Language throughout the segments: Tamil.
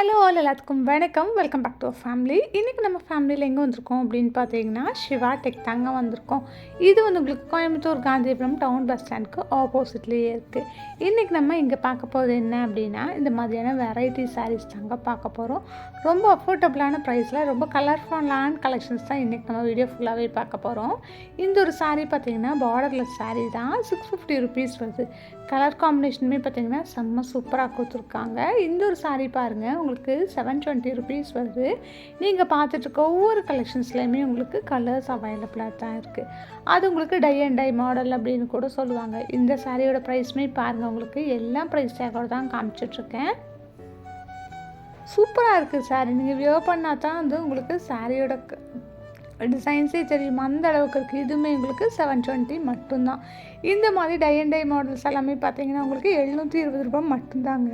ஹலோ ஆல் எல்லாத்துக்கும் வணக்கம். Welcome back to our family. இன்றைக்கி நம்ம ஃபேமிலியில் எங்கே வந்திருக்கோம் அப்படின்னு பார்த்தீங்கன்னா சிவா டெக் தாங்க வந்திருக்கோம். இது வந்து உங்களுக்கு கோயம்புத்தூர் காந்திபுரம் டவுன் பஸ் ஸ்டாண்டுக்கு ஆப்போசிட்லேயே இருக்குது. இன்றைக்கி நம்ம இங்கே பார்க்க போகிறது என்ன அப்படின்னா இந்த மாதிரியான வெரைட்டி சாரீஸ் தாங்க பார்க்க போகிறோம். ரொம்ப அஃபோர்டபுளான ப்ரைஸில் ரொம்ப கலர்ஃபுல்லான கலெக்ஷன்ஸ் தான் இன்றைக்கி நம்ம வீடியோ ஃபுல்லாகவே பார்க்க போகிறோம். இந்த ஒரு சாரீ பார்த்திங்கன்னா பார்டர்லெஸ் சாரீ தான். 650 rupees வருது. கலர் காம்பினேஷனுமே பார்த்திங்கன்னா செம்ம சூப்பராக கொடுத்துருக்காங்க. இந்த ஒரு சாரீ பாருங்கள், உங்களுக்கு 720 rupees வருது. நீங்கள் பார்த்துட்ருக்க ஒவ்வொரு கலெக்ஷன்ஸ்லையுமே உங்களுக்கு கலர்ஸ் அவைலபிளாக தான் இருக்குது. அது உங்களுக்கு டை அண்ட் டை மாடல் அப்படின்னு கூட சொல்லுவாங்க. இந்த சாரியோட ப்ரைஸுமே பாருங்கள், உங்களுக்கு எல்லா ப்ரைஸ் டேக்கோட தான் காமிச்சிட்ருக்கேன். சூப்பராக இருக்குது சாரீ. நீங்கள் வியர் பண்ணால் தான் வந்து உங்களுக்கு சாரியோட டிசைன்ஸே தெரியும், அந்த அளவுக்கு இருக்குது. இதுவுமே உங்களுக்கு 720 மட்டும்தான். இந்த மாதிரி டை அண்ட் டை மாடல்ஸ் எல்லாமே பார்த்தீங்கன்னா உங்களுக்கு 720 ரூபாய் மட்டும்தாங்க.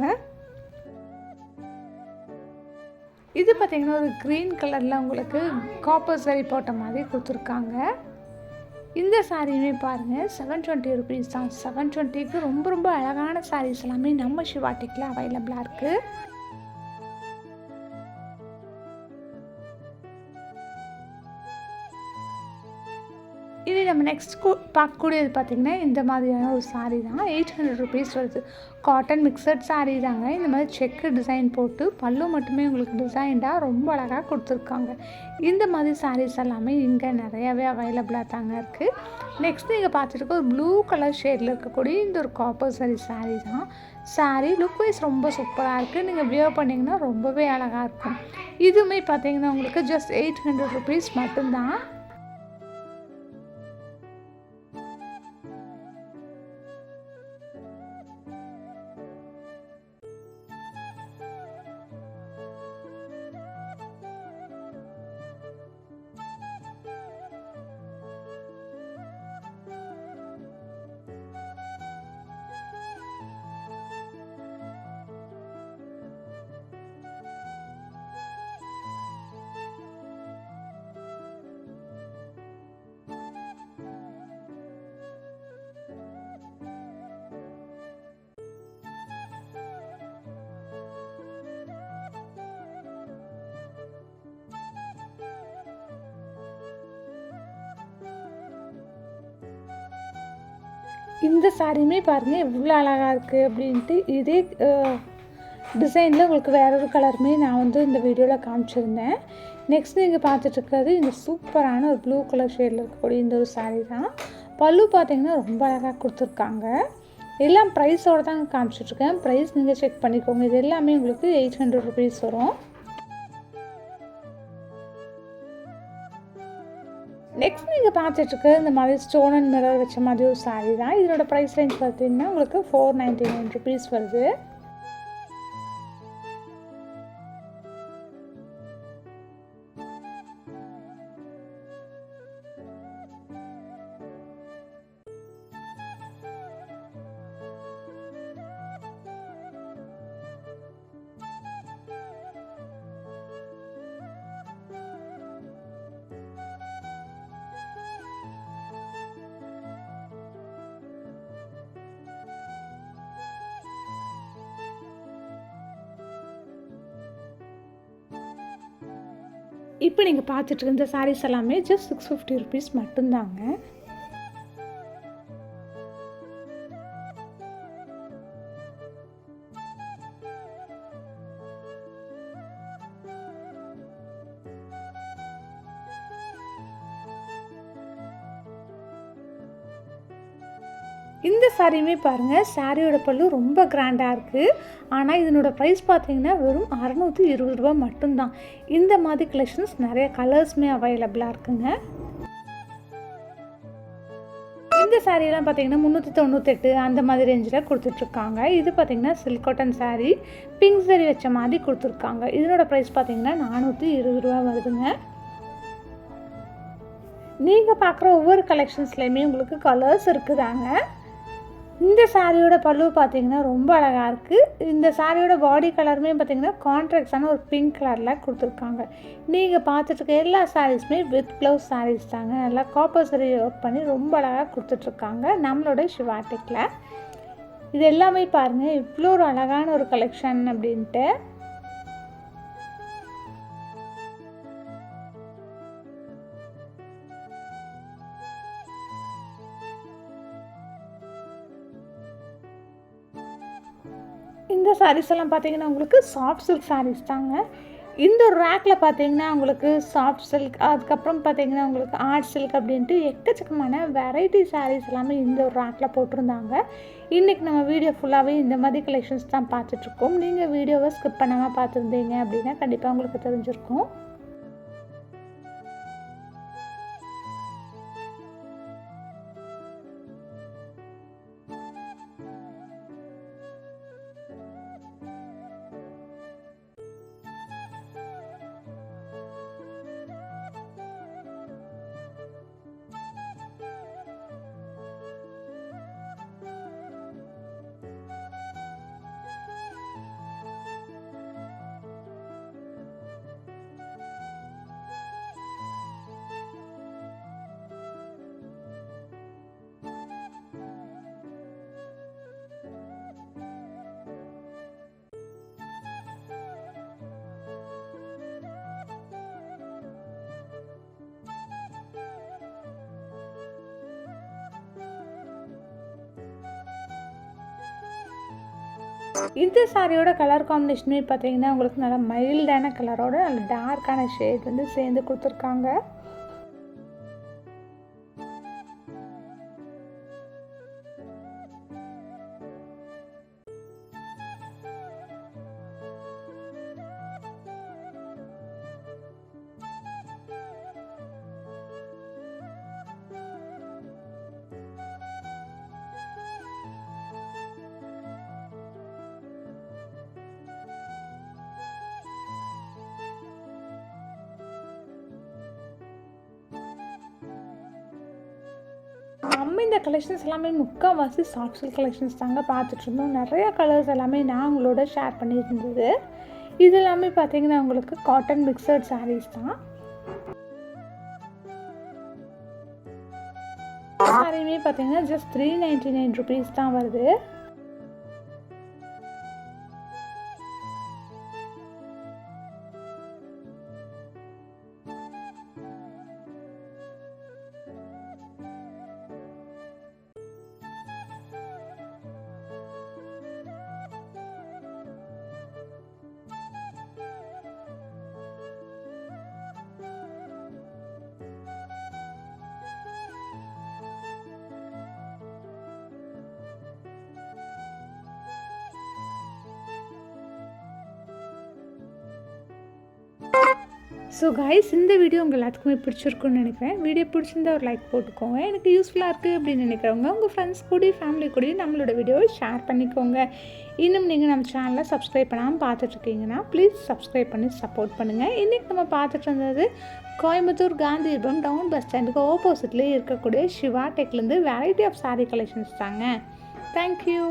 இது பார்த்திங்கன்னா ஒரு க்ரீன் கலரில் உங்களுக்கு காப்பர் சரி போட்ட மாதிரி கொடுத்துருக்காங்க. இந்த சாரியுமே பாருங்கள் 720 rupees தான். 720க்கு ரொம்ப ரொம்ப அழகான சாரீஸ் எல்லாமே நம்ம சிவா டெக்கில் அவைலபிளாக இருக்குது. இது நம்ம நெக்ஸ்ட் பார்க்கக்கூடியது பார்த்திங்கன்னா இந்த மாதிரியான ஒரு சாரீ தான். 800 rupees வருது. காட்டன் மிக்சட் சாரீ தாங்க. இந்த மாதிரி செக்கு டிசைன் போட்டு பல்லு மட்டுமே உங்களுக்கு டிசைன்டாக ரொம்ப அழகாக கொடுத்துருக்காங்க. இந்த மாதிரி சாரீஸ் எல்லாமே இங்கே நிறையாவே அவைலபிளாக தாங்க இருக்குது. நெக்ஸ்ட் நீங்கள் பார்த்துட்டு ஒரு ப்ளூ கலர் ஷேடில் இருக்கக்கூடிய இந்த ஒரு காப்பர் சாரீ தான். சாரீ லுக் வைஸ் ரொம்ப சூப்பராக இருக்குது. நீங்கள் வியர் பண்ணிங்கன்னா ரொம்பவே அழகாக இருக்கும். இதுவுமே பார்த்திங்கன்னா உங்களுக்கு ஜஸ்ட் 800 rupees மட்டும்தான். இந்த சாரியுமே பாருங்கள் எவ்வளோ அழகாக இருக்குது அப்படின்ட்டு. இதே டிசைனில் உங்களுக்கு வேற ஒரு கலருமே நான் வந்து இந்த வீடியோவில் காமிச்சிருந்தேன். நெக்ஸ்ட் நீங்கள் பார்த்துட்ருக்கிறது இந்த சூப்பரான ஒரு ப்ளூ கலர் ஷேடில் இருக்கக்கூடிய இந்த ஒரு சாரீ தான். பல்லு பார்த்திங்கன்னா ரொம்ப அழகாக கொடுத்துருக்காங்க. எல்லாம் ப்ரைஸோடு தான் காமிச்சிட்ருக்கேன். ப்ரைஸ் நீங்கள் செக் பண்ணிக்கோங்க. இது எல்லாமே உங்களுக்கு 800 rupees வரும். நெக்ஸ்ட் நீங்கள் பார்த்துட்ருக்க இந்த மாதிரி ஸ்டோன் அண்ட் மிரர் வச்ச மாதிரி ஒரு சாரீ தான். இதனோட ப்ரைஸ் ரேஞ்ச் பார்த்தீங்கன்னா உங்களுக்கு 499 rupees வருது. இப்போ நீங்கள் பார்த்துட்டு இருந்த சாரீஸ் எல்லாமே ஜஸ்ட் 650 rupees மட்டும்தாங்க. இந்த சாரியுமே பாருங்கள், சாரியோட பல்லு ரொம்ப கிராண்டாக இருக்குது. ஆனால் இதனோட ப்ரைஸ் பார்த்தீங்கன்னா வெறும் 620 ரூபாய் மட்டும்தான். இந்த மாதிரி கலெக்ஷன்ஸ் நிறைய கலர்ஸுமே அவைலபிளாக இருக்குங்க. இந்த சாரியெல்லாம் பார்த்தீங்கன்னா 398 அந்த மாதிரி ரேஞ்சில் கொடுத்துட்ருக்காங்க. இது பார்த்திங்கன்னா சில்க் காட்டன் சாரீ, பிங்க் சரி வச்ச மாதிரி கொடுத்துருக்காங்க. இதனோட ப்ரைஸ் பார்த்தீங்கன்னா 420 ரூபா வருதுங்க. நீங்கள் பார்க்குற ஒவ்வொரு கலெக்ஷன்ஸ்லேயுமே உங்களுக்கு கலர்ஸ் இருக்குதாங்க. இந்த சாரியோட பல்லு பார்த்திங்கன்னா ரொம்ப அழகாக இருக்குது. இந்த சாரியோட பாடி கலருமே பார்த்திங்கன்னா கான்ட்ராக்டான ஒரு பிங்க் கலரில் கொடுத்துருக்காங்க. நீங்கள் பார்த்துட்ருக்க எல்லா சாரீஸுமே வித் ப்ளவுஸ் சாரீஸ் தாங்க. நல்லா காப்பர் சரி ஒர்க் பண்ணி ரொம்ப அழகாக கொடுத்துட்ருக்காங்க நம்மளோட சிவா டெக்கில். இது எல்லாமே பாருங்கள் இவ்வளோ ஒரு அழகான ஒரு கலெக்ஷன் அப்படின்ட்டு. இந்த சாரீஸ் எல்லாம் பார்த்தீங்கன்னா உங்களுக்கு சாஃப்ட் சில்க் சாரீஸ் தாங்க. இந்த ஒரு ரேக்கில் பார்த்தீங்கன்னா உங்களுக்கு சாஃப்ட் சில்க், அதுக்கப்புறம் பார்த்தீங்கன்னா உங்களுக்கு ஆர்ட் சில்க் அப்படின்ட்டு எக்கச்சக்கமான வெரைட்டி சாரீஸ் எல்லாமே இந்த ஒரு ரேக்கில் போட்டிருந்தாங்க. இன்றைக்கி நம்ம வீடியோ ஃபுல்லாகவே இந்த மாதிரி கலெக்ஷன்ஸ் தான் பார்த்துட்ருக்கோம். நீங்கள் வீடியோவை ஸ்கிப் பண்ணாமல் பார்த்துருந்தீங்க அப்படின்னா கண்டிப்பாக உங்களுக்கு தெரிஞ்சிருக்கும். இந்த சாரியோட கலர் காம்பினேஷனுமே பார்த்தீங்கன்னா உங்களுக்கு நல்லா மைல்டான கலரோட நல்ல டார்க்கான ஷேட் வந்து சேர்ந்து கொடுத்துருக்காங்க. நம்ம இந்த கலெக்ஷன்ஸ் எல்லாமே முக்கால்வாசி சாஃப்ட் சில்க் கலெக்ஷன்ஸ் தாங்க பார்த்துட்ருந்தோம். நிறையா கலர்ஸ் எல்லாமே நான் உங்களோட ஷேர் பண்ணியிருந்தது. இது எல்லாமே பார்த்தீங்கன்னா உங்களுக்கு காட்டன் மிக்சட் சாரீஸ் தான். சாரியுமே பார்த்தீங்கன்னா ஜஸ்ட் 399 rupees தான் வருது. ஸோ கைஸ், இந்த வீடியோ உங்கள் எல்லாத்துக்குமே பிடிச்சிருக்குன்னு நினைக்கிறேன். வீடியோ பிடிச்சிருந்தா ஒரு லைக் போட்டுக்கோங்க. எனக்கு யூஸ்ஃபுல்லாக இருக்குது அப்படின்னு நினைக்கிறவங்க உங்கள் ஃப்ரெண்ட்ஸ் கூட ஃபேமிலி கூட நம்மளோட வீடியோவை ஷேர் பண்ணிக்கோங்க. இன்னும் நீங்கள் நம்ம சேனலை சப்ஸ்கிரைப் பண்ணாமல் பார்த்துட்ருக்கீங்கன்னா ப்ளீஸ் சப்ஸ்கிரைப் பண்ணி சப்போர்ட் பண்ணுங்கள். இன்றைக்கி நம்ம பார்த்துட்டு இருந்தது கோயம்புத்தூர் காந்திபுரம் டவுன் பஸ் ஸ்டாண்டுக்கு ஆப்போசிட்லேயே இருக்கக்கூடிய சிவா டெக்லேருந்து வெரைட்டி ஆஃப் சாரீ கலெக்ஷன்ஸ் தாங்க. தேங்க்யூ.